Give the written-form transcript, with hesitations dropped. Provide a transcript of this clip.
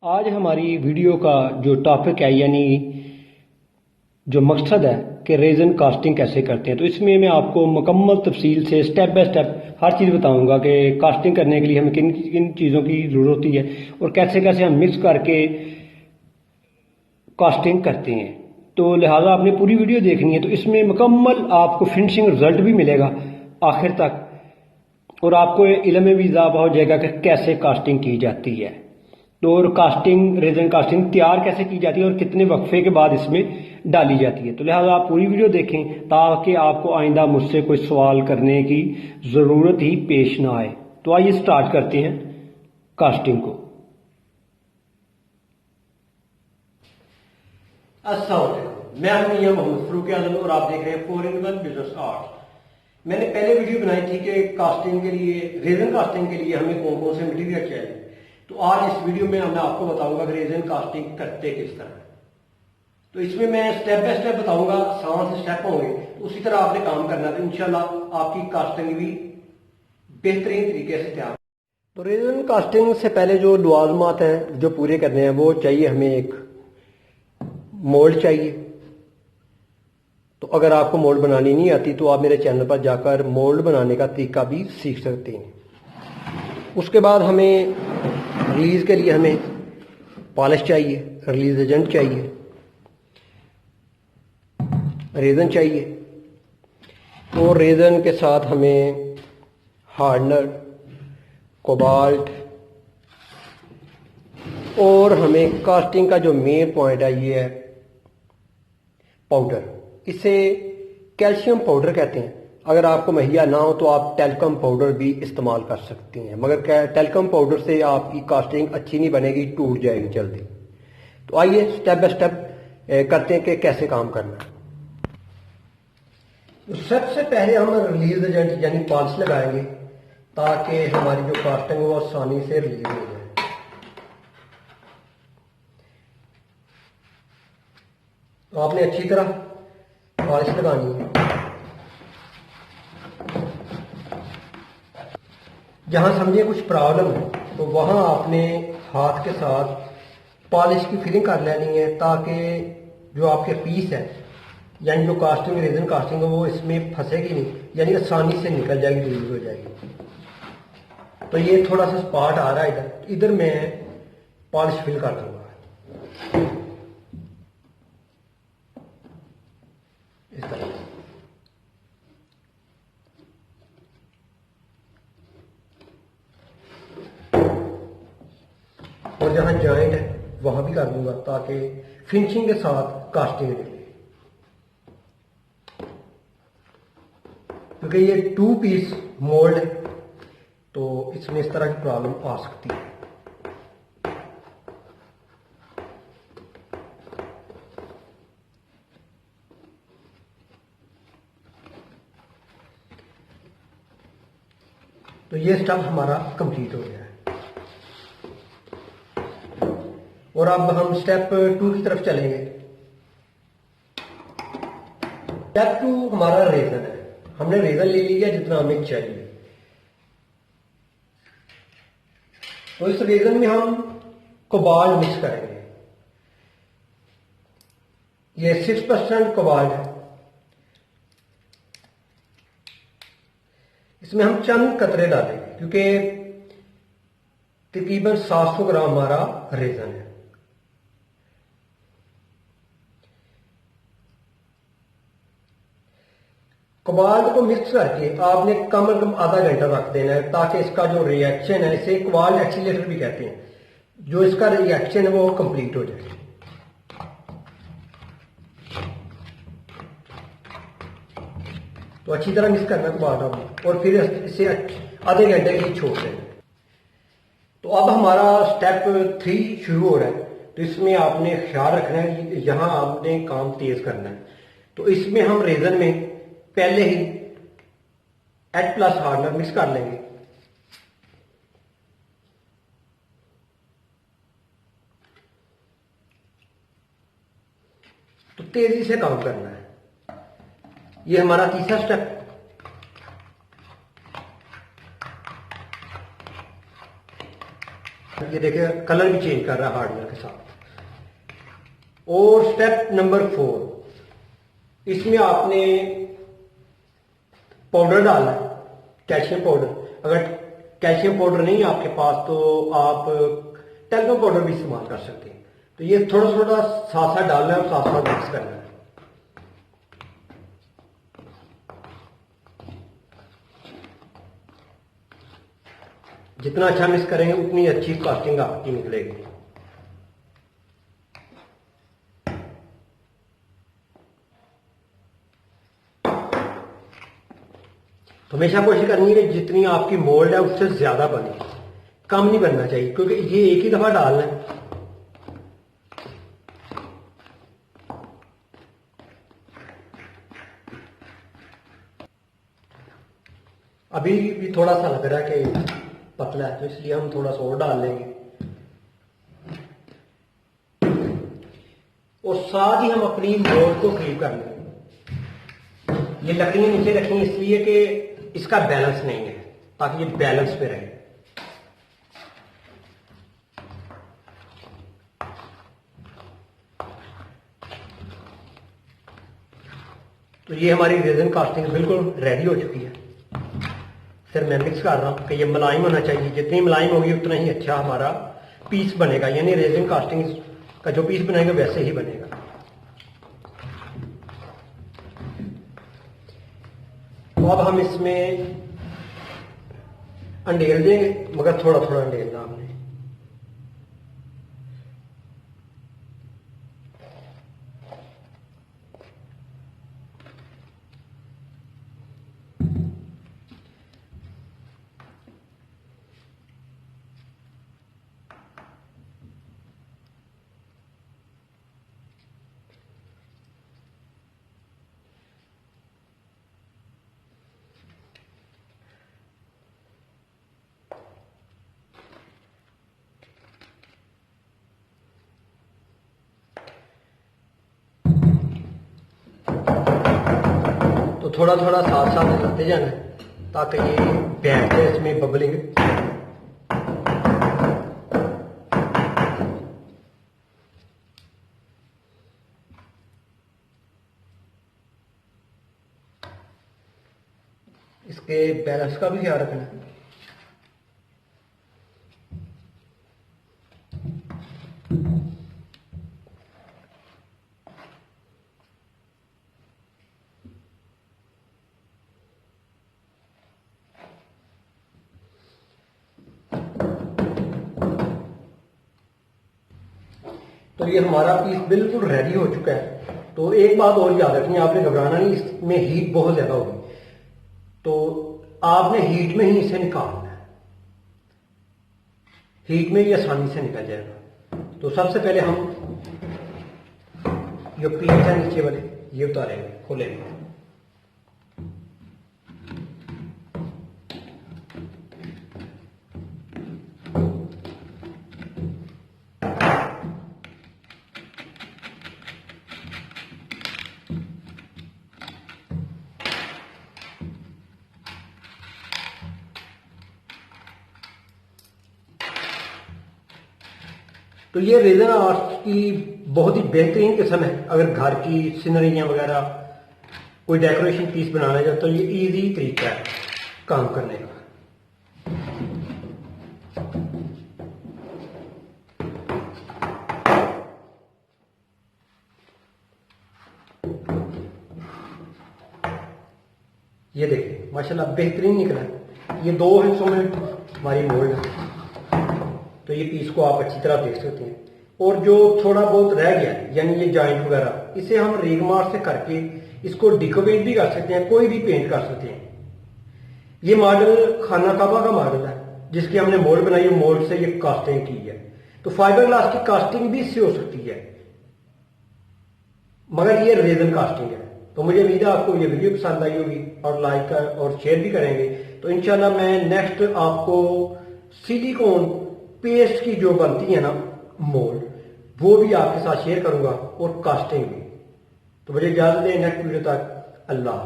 आज हमारी वीडियो का जो टॉपिक है यानी जो मकसद है कि रेज़न कास्टिंग कैसे करते हैं, तो इसमें मैं आपको मुकम्मल तफसील से स्टेप बाय स्टेप हर चीज़ बताऊंगा कि कास्टिंग करने के लिए हमें किन किन चीज़ों की ज़रूरत होती है और कैसे कैसे हम मिक्स करके कास्टिंग करते हैं। तो लिहाजा आपने पूरी वीडियो देखनी है, तो इसमें मुकम्मल आपको फिनिशिंग रिजल्ट भी मिलेगा आखिर तक और आपको इल्म में भी इजाफा हो जाएगा कि कैसे कास्टिंग की जाती है। तो और कास्टिंग रेज़न कास्टिंग तैयार कैसे की जाती है और कितने वक्फे के बाद इसमें डाली जाती है। तो लिहाजा आप पूरी वीडियो देखें ताकि आपको आइंदा मुझसे कोई सवाल करने की ज़रूरत ही पेश ना आए। तो आइए स्टार्ट करते हैं कास्टिंग को। अस्सलाम वालेकुम, मैं हूं मियां मोहम्मद फरूक आलम और आप देख रहे हैं 4-in-1 बिजनेस आर्ट। मैंने पहले वीडियो बनाई थी कि कास्टिंग के लिए, रेज़न कास्टिंग के लिए हमें कौन कौन से मटीरियल चाहिए। तो आज इस वीडियो में मैं आपको बताऊंगा कि रेज़न कास्टिंग करते किस तरह। तो इसमें मैं स्टेप बाय स्टेप बताऊंगा, 7 स्टेप होंगे, तो उसी तरह आपने काम करना है, तो इंशाल्लाह आपकी कास्टिंग भी बेहतरीन तरीके से तैयार। तो रेज़न कास्टिंग से पहले जो लवाजमात हैं जो पूरे करने हैं वो चाहिए हमें एक मोल्ड चाहिए। तो अगर आपको मोल्ड बनानी नहीं आती तो आप मेरे चैनल पर जाकर मोल्ड बनाने का तरीका भी सीख सकते हैं। उसके बाद हमें रिलीज के लिए हमें पॉलिश चाहिए, रिलीज एजेंट चाहिए, रेज़न चाहिए और रेज़न के साथ हमें हार्डनर, कोबाल्ट और हमें कास्टिंग का जो मेन पॉइंट है ये है पाउडर। इसे कैल्शियम पाउडर कहते हैं। अगर आपको मुहैया ना हो तो आप टेल्कम पाउडर भी इस्तेमाल कर सकते हैं, मगर टेल्कम पाउडर से आपकी कास्टिंग अच्छी नहीं बनेगी, टूट जाएगी जल्दी। तो आइए स्टेप बाय स्टेप करते हैं कि कैसे काम करना है। तो सबसे पहले हम रिलीज एजेंट यानी पॉलिश लगाएंगे ताकि हमारी जो कास्टिंग है वो आसानी से रिलीज हो जाए। तो आपने अच्छी तरह पॉलिश लगानी है। जहां समझिए कुछ प्रॉब्लम है तो वहां आपने हाथ के साथ पॉलिश की फिलिंग कर लेनी है ताकि जो आपके पीस है यानी जो कास्टिंग, रेज़न कास्टिंग है वो इसमें फंसेगी नहीं, यानी आसानी से निकल जाएगी, रिलीज हो जाएगी। तो ये थोड़ा सा स्पॉट आ रहा है इधर, इधर मैं पॉलिश फिल कर दूंगा इस तरह। और जहां जॉइंट है वहां भी कर दूंगा ताकि फिनिशिंग के साथ कास्टिंग मिले, क्योंकि ये 2 पीस मोल्ड है तो इसमें इस तरह की प्रॉब्लम आ सकती है। तो ये स्टेप हमारा कंप्लीट हो गया है और अब हम स्टेप 2 की तरफ चलेंगे। स्टेप 2 हमारा रेज़न है। हमने रेज़न ले लिया जितना हमें चाहिए। तो इस रेज़न में हम कोबाल्ट मिक्स करेंगे। ये 6% कोबाल्ट है। इसमें हम चंद कतरे डालेंगे क्योंकि तकरीबन 700 ग्राम हमारा रेज़न है। कोबाल्ट को मिक्स करके आपने कम से कम आधा घंटा रख देना है ताकि इसका जो रिएक्शन है, इसे कोबाल्ट एक्सीलेटर भी कहते हैं, जो इसका रिएक्शन है वो कंप्लीट हो जाए। तो अच्छी तरह मिक्स करना कोबाल्ट आपने और फिर इसे आधे घंटे के लिए छोड़ देना। तो अब हमारा स्टेप 3 शुरू हो रहा है। तो इसमें आपने ख्याल रखना है कि यहां आपने काम तेज करना है। तो इसमें हम रेज़न में पहले ही H+ हार्डनर मिक्स कर लेंगे। तो तेजी से काम करना है। ये हमारा तीसरा स्टेप। ये देखिए कलर भी चेंज कर रहा है हार्डवेयर के साथ। और स्टेप नंबर 4, इसमें आपने पाउडर डालना है, कैल्शियम पाउडर। अगर कैल्शियम पाउडर नहीं है आपके पास तो आप टैल्कम पाउडर भी इस्तेमाल कर सकते हैं। तो ये थोड़ा थोड़ा साथ साथ डालना है और साथ साथ मिक्स करना है। जितना अच्छा मिक्स करेंगे उतनी अच्छी कास्टिंग आपकी निकलेगी। तो हमेशा कोशिश करनी है कि जितनी आपकी मोल्ड है उससे ज्यादा बने, कम नहीं बनना चाहिए, क्योंकि ये एक ही दफा डालना है। अभी भी थोड़ा सा लग रहा है कि पतला है, तो इसलिए हम थोड़ा सा और डाल लेंगे। और साथ ही हम अपनी मोल्ड को क्लीन कर लेंगे। ये लकड़ियां नीचे रखी इसलिए कि इसका बैलेंस नहीं है, ताकि ये बैलेंस पे रहे। तो ये हमारी रेजन कास्टिंग बिल्कुल रेडी हो चुकी है। फिर मैं मिक्स कर रहा हूं कि ये मुलायम होना चाहिए, जितनी मुलायम होगी उतना ही अच्छा हमारा पीस बनेगा, यानी रेजन कास्टिंग का जो पीस बनेगा वैसे ही बनेगा। तो अब हम इसमें अंडेल देंगे, मगर थोड़ा थोड़ा अंडेलना हमने। तो थोड़ा थोड़ा साथ साथ लगाते जाना ताकि ये बैठ जाए इसमें बबलिंग। इसके बैलेंस का भी ख्याल रखना है। तो ये हमारा पीस बिल्कुल रेडी हो चुका है। तो एक बात और याद रखनी, आपने घबराना नहीं, इसमें हीट बहुत ज्यादा होगी, तो आपने हीट में ही इसे निकालना है, हीट में ही आसानी से निकल जाएगा। तो सबसे पहले हम जो पीस है नीचे वाले ये उतारेंगे, खोलेंगे। तो ये रेजन आर्ट की बहुत ही बेहतरीन किस्म है। अगर घर की सीनरियां वगैरह कोई डेकोरेशन पीस बनाना चाहते तो ये इजी तरीका है काम करने का। ये देखिए माशाल्लाह बेहतरीन निकला है। ये 2 हिस्सों में हमारी मोल्ड है, तो ये पीस को आप अच्छी तरह देख सकते हैं। और जो थोड़ा बहुत रह गया यानी ये जॉइंट वगैरह, इसे हम रेगमार से करके इसको डेकोरेट भी कर सकते हैं, कोई भी पेंट कर सकते हैं। ये मॉडल खाना काबा का मॉडल है जिसकी हमने मोल्ड बनाई, मोल्ड से ये कास्टिंग की है। तो फाइबर ग्लास की कास्टिंग भी इससे हो सकती है, मगर ये रेजन कास्टिंग है। तो मुझे उम्मीद है आपको ये वीडियो पसंद आई होगी और लाइक और शेयर भी करेंगे। तो इंशाल्लाह मैं नेक्स्ट आपको सिलिकॉन पेस्ट की जो बनती है ना मोल्ड, वो भी आपके साथ शेयर करूंगा और कास्टिंग भी। तो मुझे इजाजत दें, नेक्स्ट वीडियो तक अल्लाह।